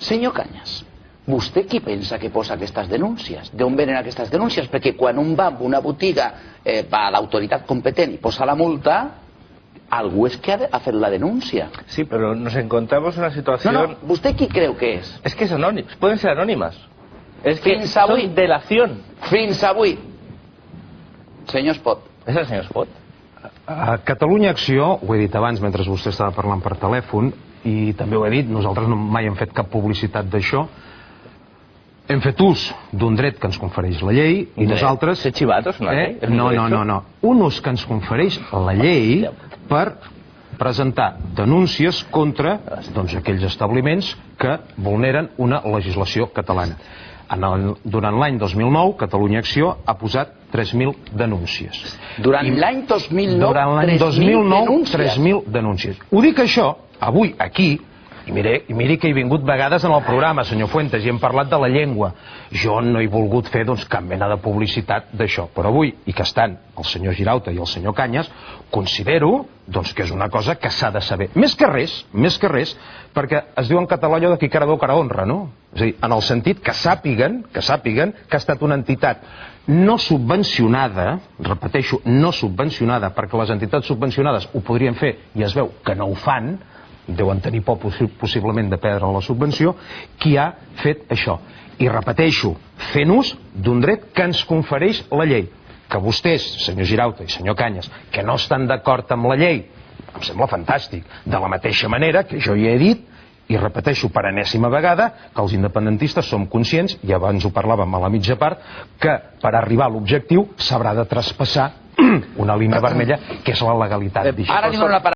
Senyor Cañas, vostè qui pensa que posa aquestes denúncies? D'on venen aquestes denúncies? Perquè quan un va a una botiga, va a l'autoritat competent i posa la multa, algú és que ha fet la denúncia. Sí, pero nos encontramos en una situación... No, ¿usted qui creu que és? Es que es anónimo, pueden ser anónimas. Es que Fins avui. son delación. Fins avui. Senyor Espot. ¿Es el señor Spot? A Catalunya Acció, ho he dit abans mentre vostè estava parlant per telèfon, i també ho he dit, nosaltres mai hem fet cap publicitat d'això, hem fet ús d'un dret que ens confereix la llei i nosaltres... Ser chivatos, ¿no? No. Un ús que ens confereix la llei per presentar denúncies contra aquells establiments que vulneren una legislació catalana. Durant l'any 2009, Catalunya Acció ha posat 3.000 denúncies. Durant l'any 2009, Durant l'any 2009, 3.000 denúncies. Ho dic això, avui, aquí, i miri que he vingut vegades en el programa, senyor Fuentes, i hem parlat de la llengua. Jo no he volgut fer cap mena de publicitat d'això, però avui, i que estan el senyor Girauta i el senyor Cañas, considero que és una cosa que s'ha de saber. Més que res, perquè es diu en català allò de qui cara veu cara honra, no? És a dir, en el sentit que sàpiguen que ha estat una entitat no subvencionada, repeteixo, no subvencionada, perquè les entitats subvencionades ho podrien fer i es veu que no ho fan, deuen tenir por possiblement de perdre la subvenció, qui ha fet això. I repeteixo, fent ús d'un dret que ens confereix la llei. Que vostès, senyor Girauta i senyor Cañas, que no estan d'acord amb la llei, em sembla fantàstic. De la mateixa manera que jo hi he dit, i repeteixo per enèsima vegada, que els independentistes som conscients, i abans ho parlàvem a la mitja part, que per arribar a l'objectiu s'haurà de traspassar una línia vermella, que és la legalitat. Ara li dono la paraula.